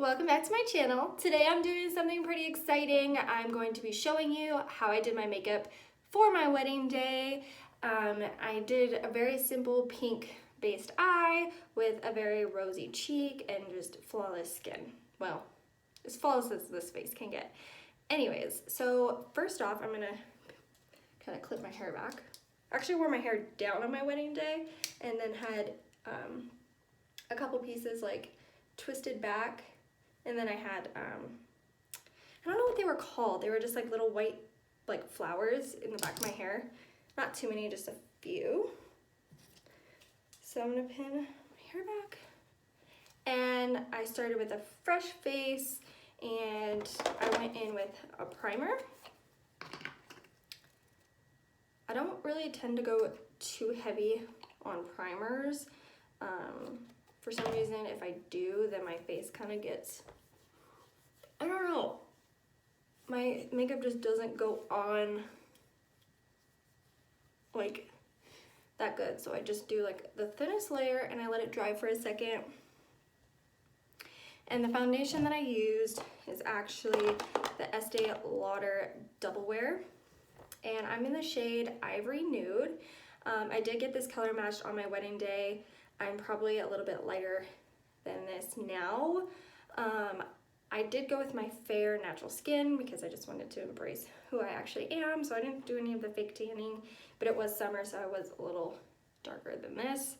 Welcome back to my channel. Today I'm doing something pretty exciting. I'm going to be showing you how I did my makeup for my wedding day. I did a very simple pink based eye with a very rosy cheek and just flawless skin. Well, as flawless as this face can get. Anyways, so first off, I'm gonna kind of clip my hair back. I actually wore my hair down on my wedding day and then had a couple pieces like twisted back, and then I had I don't know what they were called. They were just like little white like flowers in the back of my hair. Not too many, just a few. So I'm gonna pin my hair back, and I started with a fresh face, and I went in with a primer. I don't really tend to go too heavy on primers. For some reason, if I do, then my face kind of gets, I don't know, my makeup just doesn't go on like that good. So I just do like the thinnest layer and I let it dry for a second. And the foundation that I used is actually the Estee Lauder Double Wear. And I'm in the shade Ivory Nude. I did get this color matched on my wedding day. I'm probably a little bit lighter than this now. I did go with my fair natural skin because I just wanted to embrace who I actually am. So I didn't do any of the fake tanning, but it was summer, so I was a little darker than this.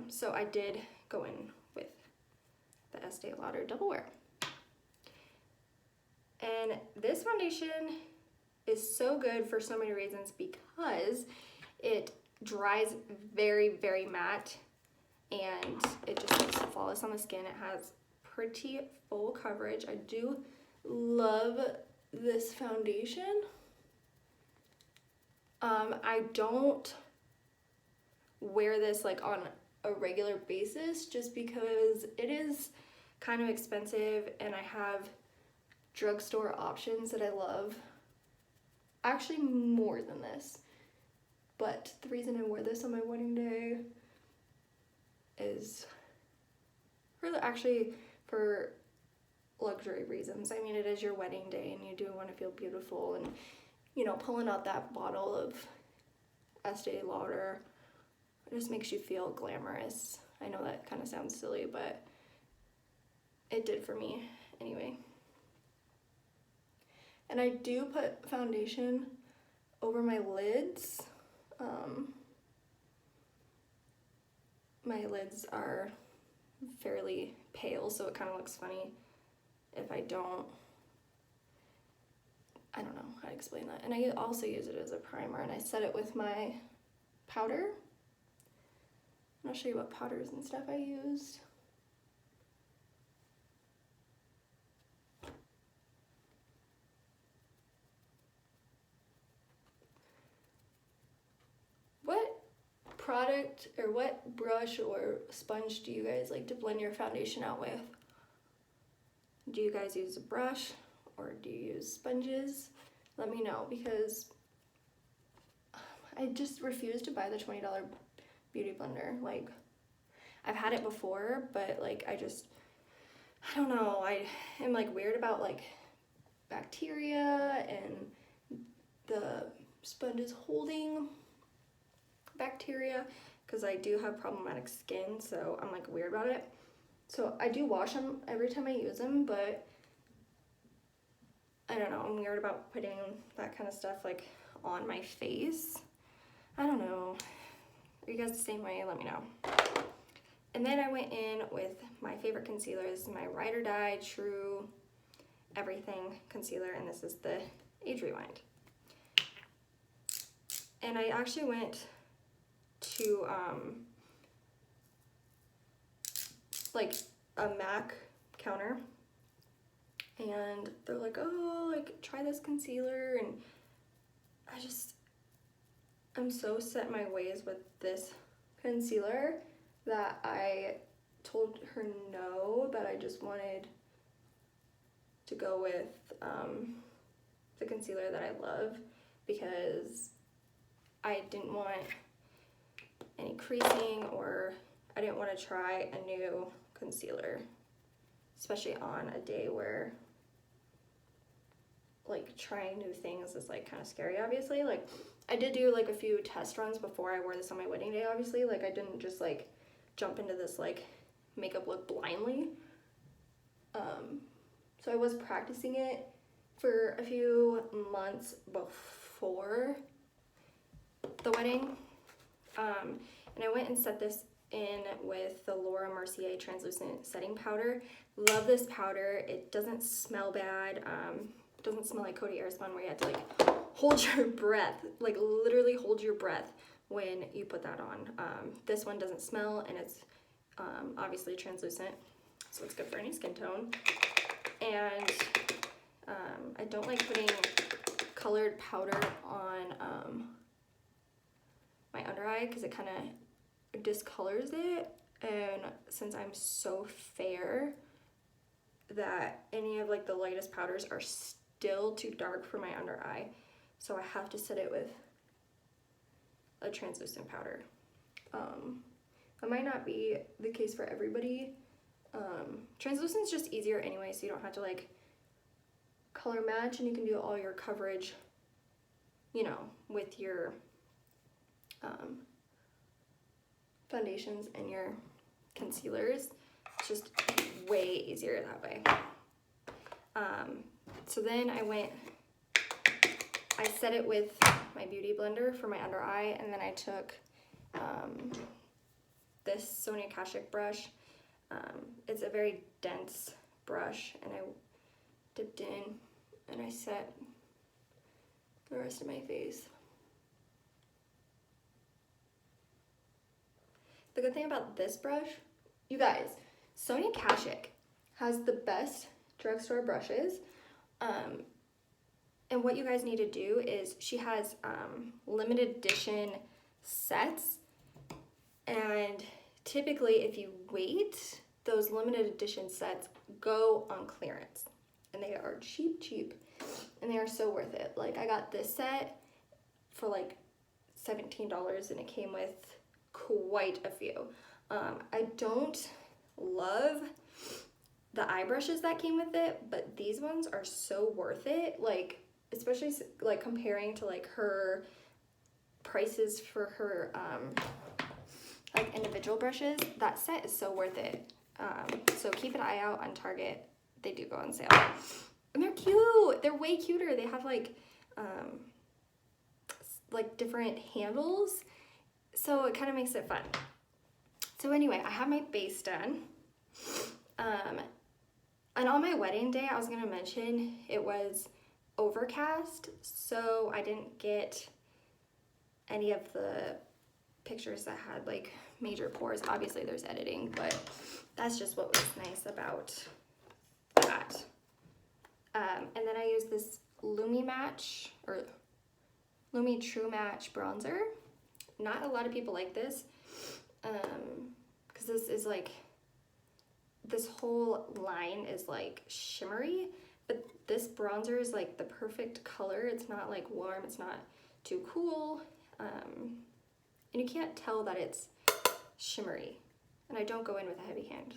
So I did go in with the Estee Lauder Double Wear. And this foundation is so good for so many reasons because it dries very, very matte and it just looks flawless on the skin. It has pretty full coverage. I do love this foundation. I don't wear this like on a regular basis just because it is kind of expensive and I have drugstore options that I love. Actually more than this. But the reason I wore this on my wedding day is for luxury reasons. I mean, it is your wedding day and you do want to feel beautiful, and you know, pulling out that bottle of Estee Lauder, it just makes you feel glamorous. I know that kind of sounds silly, but it did for me anyway. And I do put foundation over my lids. My lids are fairly pale, so it kind of looks funny if I don't know how to explain that. And I also use it as a primer, and I set it with my powder. And I'll show you what powders and stuff I used. What product or what brush or sponge do you guys like to blend your foundation out with? Do you guys use a brush or do you use sponges? Let me know, because I just refuse to buy the $20 beauty blender. Like, I've had it before, but like I don't know, I am like weird about like bacteria and the sponges holding bacteria, because I do have problematic skin, so I'm like weird about it. So I do wash them every time I use them, but I don't know, I'm weird about putting that kind of stuff like on my face. I don't know. Are you guys the same way? Let me know. And then I went in with my favorite concealer. This is my Ride or Die True Everything concealer, and this is the Age Rewind. And I actually went to like a MAC counter, and they're like, oh, like try this concealer, and I'm so set in my ways with this concealer that I told her no, but I just wanted to go with the concealer that I love, because I didn't want any creasing, or I didn't want to try a new concealer especially on a day where like trying new things is like kind of scary, obviously. Like I did do like a few test runs before I wore this on my wedding day, obviously. Like I didn't just like jump into this like makeup look blindly. So I was practicing it for a few months before the wedding. And I went and set this in with the Laura Mercier translucent setting powder. Love this powder. It doesn't smell bad. It doesn't smell like Coty Airspun where you have to like hold your breath, like literally hold your breath when you put that on. This one doesn't smell, and it's obviously translucent, so it's good for any skin tone. And I don't like putting colored powder on my under eye because it kind of discolors it, and since I'm so fair that any of like the lightest powders are still too dark for my under eye, so I have to set it with a translucent powder. That might not be the case for everybody. Translucent's just easier anyway, so you don't have to like color match, and you can do all your coverage, you know, with your foundations and your concealers. It's just way easier that way. So then I set it with my Beauty Blender for my under eye, and then I took this Sonia Kashuk brush. It's a very dense brush, and I dipped in and I set the rest of my face. The good thing about this brush, you guys, Sonia Kashuk has the best drugstore brushes. And what you guys need to do is she has limited edition sets, and typically if you wait, those limited edition sets go on clearance, and they are cheap, and they are so worth it. Like I got this set for like $17, and it came with quite a few. I don't love the eye brushes that came with it, but these ones are so worth it. Like especially like comparing to like her prices for her like individual brushes, that set is so worth it. So keep an eye out on Target. They do go on sale, and they're cute. They're way cuter. They have like different handles, so it kind of makes it fun. So anyway, I have my base done. And on my wedding day, I was gonna mention it was overcast, so I didn't get any of the pictures that had like major pores. Obviously there's editing, but that's just what was nice about that. And then I used this Lumi True Match bronzer. Not a lot of people like this, because this is like, this whole line is like shimmery, but this bronzer is like the perfect color. It's not like warm, it's not too cool, and you can't tell that it's shimmery. And I don't go in with a heavy hand.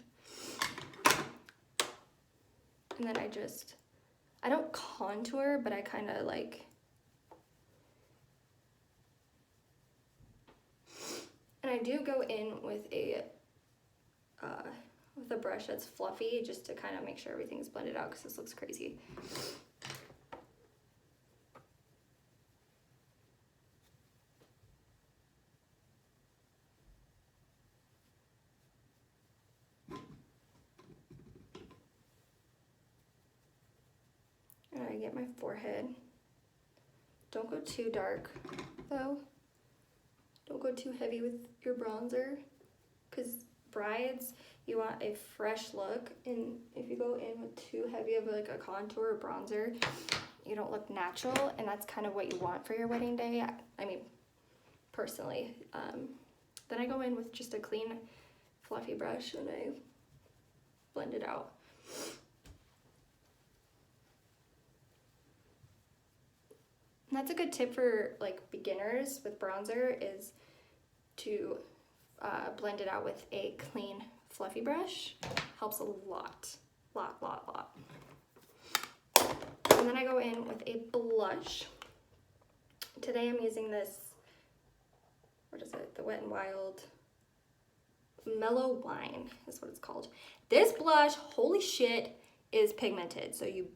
And then I don't contour, but I kind of like, and I do go in with a brush that's fluffy, just to kind of make sure everything's blended out, because this looks crazy. And I get my forehead. Don't go too dark though. Don't go too heavy with your bronzer, because brides, you want a fresh look, and if you go in with too heavy of like a contour or bronzer, you don't look natural, and that's kind of what you want for your wedding day. I mean, personally. Then I go in with just a clean, fluffy brush, and I blend it out. And that's a good tip for like beginners with bronzer, is to blend it out with a clean, fluffy brush. Helps a lot. lot. And then I go in with a blush. Today I'm using this, what is it? The Wet n Wild Mellow Wine is what it's called. This blush, holy shit, is pigmented, so you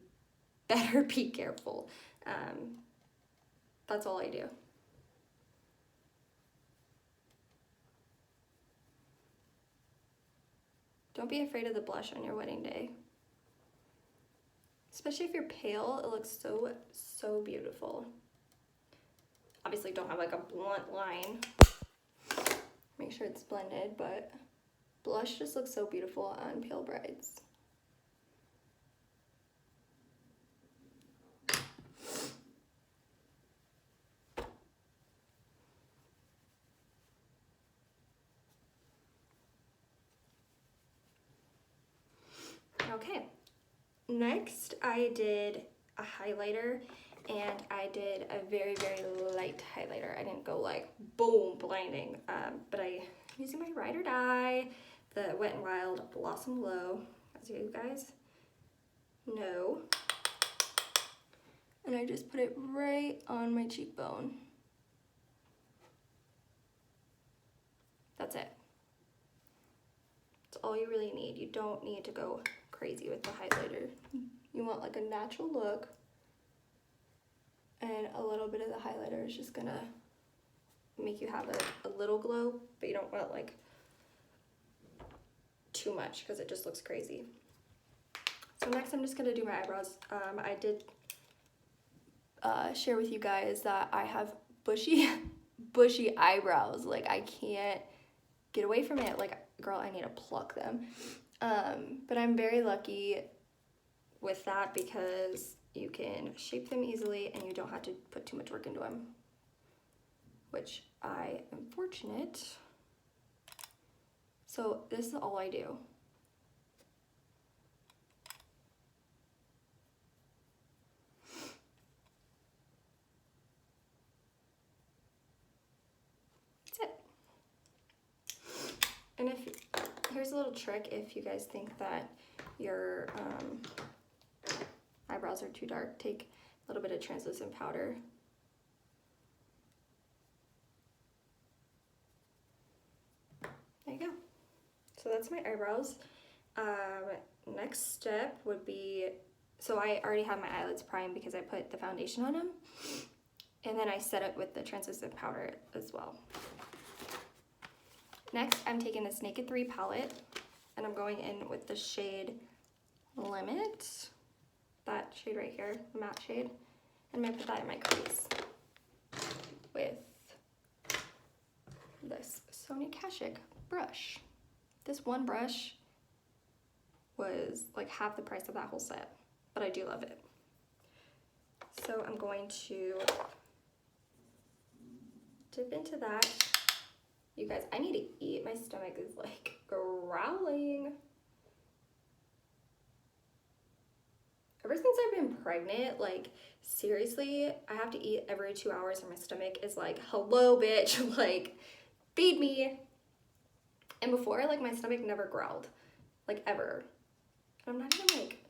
better be careful. That's all I do. Don't be afraid of the blush on your wedding day. Especially if you're pale, it looks so beautiful. Obviously don't have like a blunt line. Make sure it's blended, but blush just looks so beautiful on pale brides. Okay, next I did a highlighter, and I did a very light highlighter. I didn't go like boom blinding, but I'm using my Ride or Die, the Wet n Wild Blossom Glow, as you guys know, and I just put it right on my cheekbone. That's it. That's all you really need. You don't need to go crazy with the highlighter. You want like a natural look, and a little bit of the highlighter is just gonna make you have a little glow, but you don't want like too much because it just looks crazy. So next I'm just gonna do my eyebrows. I did share with you guys that I have bushy eyebrows. Like I can't get away from it. Like, girl, I need to pluck them. But I'm very lucky with that because you can shape them easily and you don't have to put too much work into them, which I am fortunate. So this is all I do. That's it. And here's a little trick if you guys think that your eyebrows are too dark, take a little bit of translucent powder. There you go. So that's my eyebrows. Next step would be, so I already have my eyelids primed because I put the foundation on them, and then I set it with the translucent powder as well. Next, I'm taking this Naked 3 palette, and I'm going in with the shade Limit, that shade right here, the matte shade, and I'm gonna put that in my crease with this Sonia Kashuk brush. This one brush was like half the price of that whole set, but I do love it. So I'm going to dip into that. You guys, I need to eat. My stomach is like growling. Ever since I've been pregnant, like seriously, I have to eat every 2 hours and my stomach is like, hello bitch, like feed me. And before, like my stomach never growled, like ever. And I'm not even like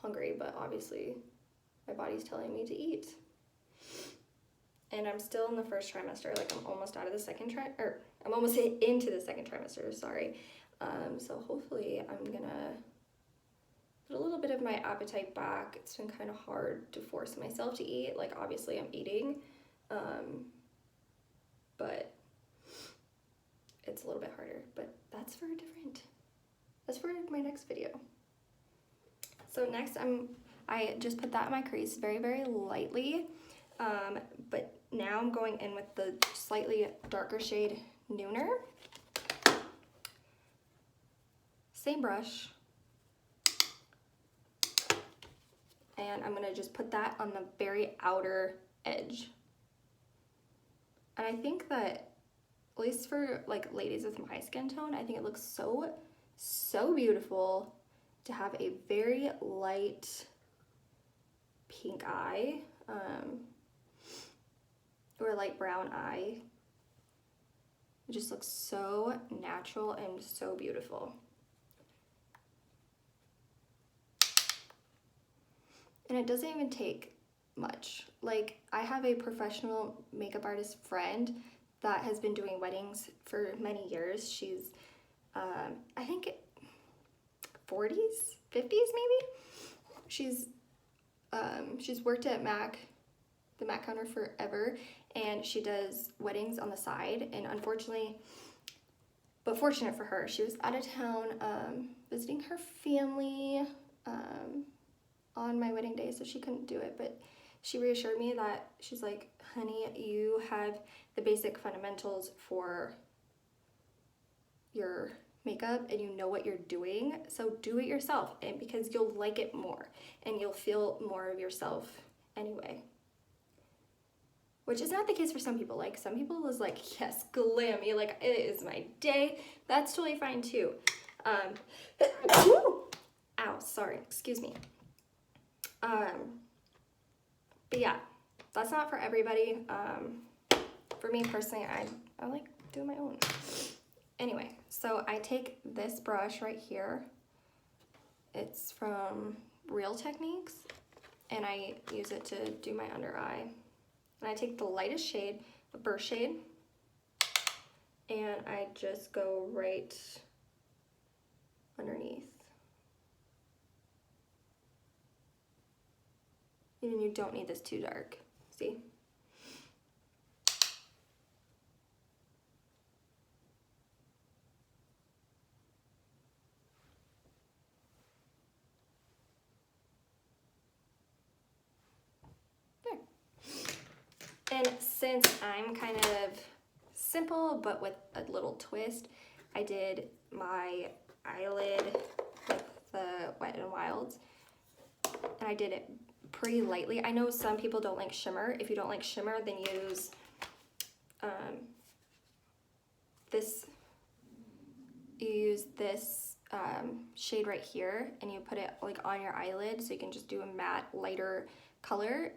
hungry, but obviously my body's telling me to eat. And I'm still in the first trimester, like I'm almost out of the second I'm almost into the second trimester, sorry. So hopefully I'm gonna put a little bit of my appetite back. It's been kind of hard to force myself to eat. Like obviously I'm eating, but it's a little bit harder, but that's for my next video. So next I just put that in my crease very lightly, but now I'm going in with the slightly darker shade Nooner. Same brush. And I'm gonna just put that on the very outer edge. And I think that, at least for like ladies with my skin tone, I think it looks so beautiful to have a very light pink eye, or light brown eye. It just looks so natural and so beautiful. And it doesn't even take much. Like, I have a professional makeup artist friend that has been doing weddings for many years. She's, I think 40s, 50s maybe. She's worked at the Mac counter forever, and she does weddings on the side. And unfortunately, but fortunate for her, she was out of town visiting her family on my wedding day, so she couldn't do it. But she reassured me that she's like, honey, you have the basic fundamentals for your makeup and you know what you're doing, so do it yourself, and because you'll like it more and you'll feel more of yourself anyway. Which is not the case for some people. Like, some people is like, yes, glammy, like it is my day. That's totally fine too. Ow, sorry, excuse me. But yeah, that's not for everybody. For me personally, I like doing my own. Anyway, so I take this brush right here. It's from Real Techniques, and I use it to do my under eye. And I take the lightest shade, the burst shade, and I just go right underneath. And you don't need this too dark, see? And since I'm kind of simple but with a little twist, I did my eyelid with the Wet n Wilds, and I did it pretty lightly. I know some people don't like shimmer. If you don't like shimmer, then use this shade right here, and you put it like on your eyelid, so you can just do a matte, lighter color.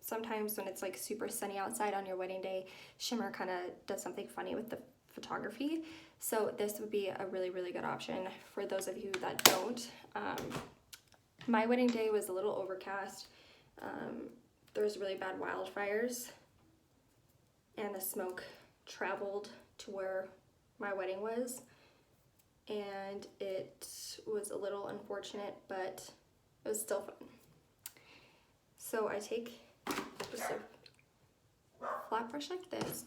Sometimes when it's like super sunny outside on your wedding day, shimmer kind of does something funny with the photography. So this would be a really, really good option for those of you that don't. My wedding day was a little overcast. There was really bad wildfires, and the smoke traveled to where my wedding was, and it was a little unfortunate, but it was still fun. So I take just a flat brush like this.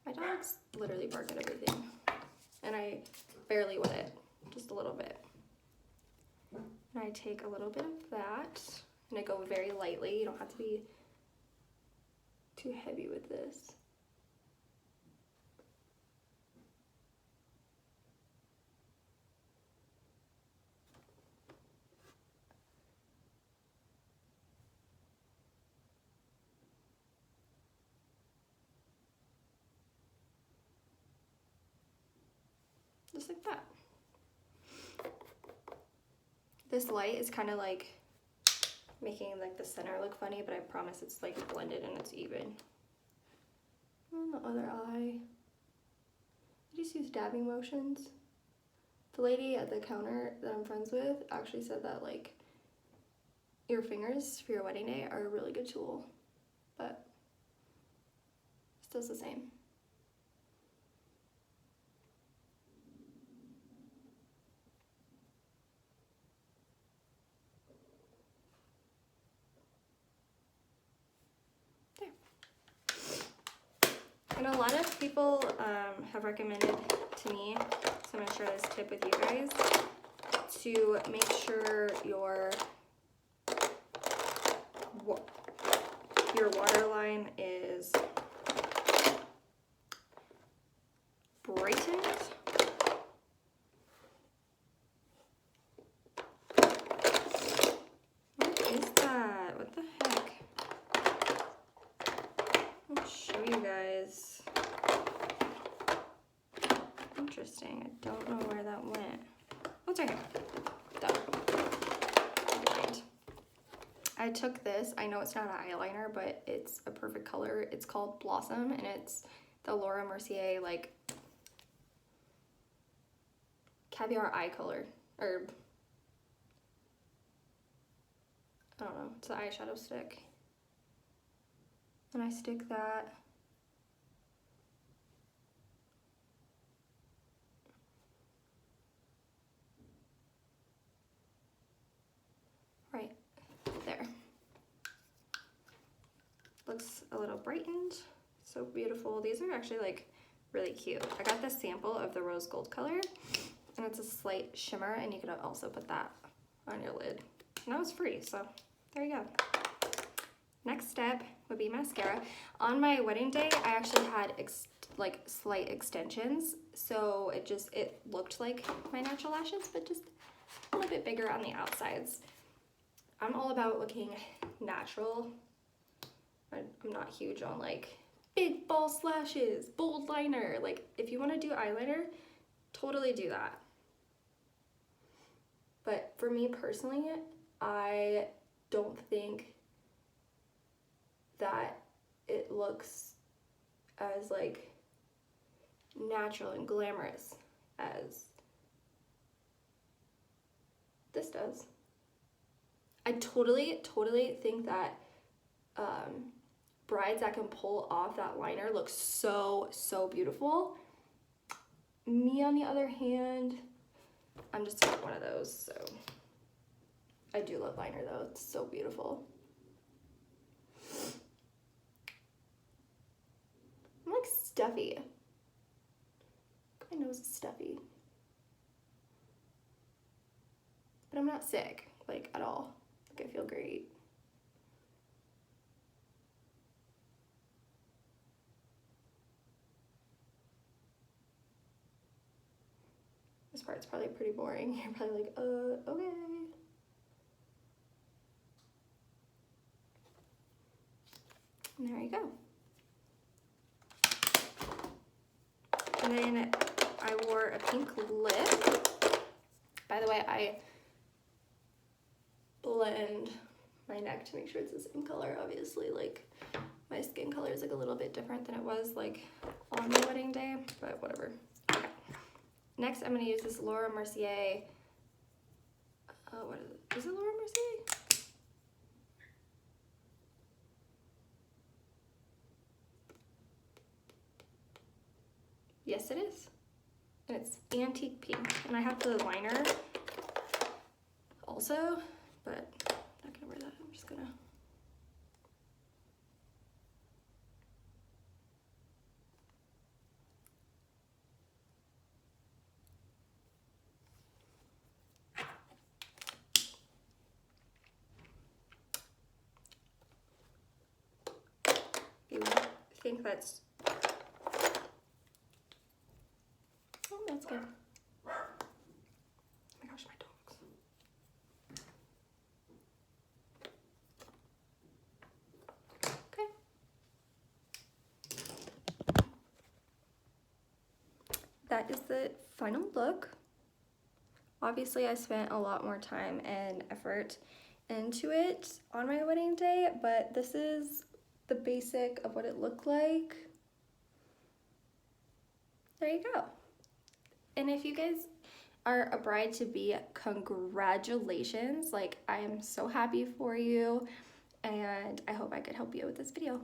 My dog's literally barking at everything, and I barely wet it, just a little bit. And I take a little bit of that, and I go very lightly. You don't have to be too heavy with this. Just like that. This light is kind of like making like the center look funny, but I promise it's like blended and it's even. And the other eye, I just use dabbing motions. The lady at the counter that I'm friends with actually said that like your fingers for your wedding day are a really good tool, but it still the same. And a lot of people have recommended to me, so I'm going to share this tip with you guys, to make sure your waterline is brightened. What is that? What the heck? I'll show you guys. Interesting. I don't know where that went. What's right here? Done. Blind. I took this. I know it's not an eyeliner, but it's a perfect color. It's called Blossom, and it's the Laura Mercier like caviar eye color, or I don't know, it's the eyeshadow stick. And I stick that right there. Looks a little brightened, so beautiful. These are actually like really cute. I got this sample of the rose gold color, and it's a slight shimmer, and you could also put that on your lid. And that was free, so there you go. Next step would be mascara. On my wedding day, I actually had like slight extensions, so it looked like my natural lashes, but just a little bit bigger on the outsides. I'm all about looking natural. I'm not huge on like big false lashes, bold liner. Like if you want to do eyeliner, totally do that. But for me personally, I don't think that it looks as like natural and glamorous as this does. I totally think that brides that can pull off that liner look so beautiful. Me on the other hand, I'm just not one of those, so I do love liner though. It's so beautiful. I'm like stuffy. My nose is stuffy. But I'm not sick, like at all. Like I feel great. This part's probably pretty boring. You're probably like, okay. And there you go. And then I wore a pink lip. By the way, I blend my neck to make sure it's the same color. Obviously, like my skin color is like a little bit different than it was like on my wedding day, but whatever. Okay. Next, I'm gonna use this Laura Mercier. What is it? Is it Laura Mercier? Yes, it is. And it's antique pink. And I have the liner also, but I'm not gonna wear that. I'm just gonna. You think that's. Oh, that's good. Oh my gosh, my dogs. Okay. That is the final look. Obviously, I spent a lot more time and effort into it on my wedding day, but this is the basic of what it looked like. There you go. And if you guys are a bride to be, congratulations. Like, I am so happy for you, and I hope I could help you with this video.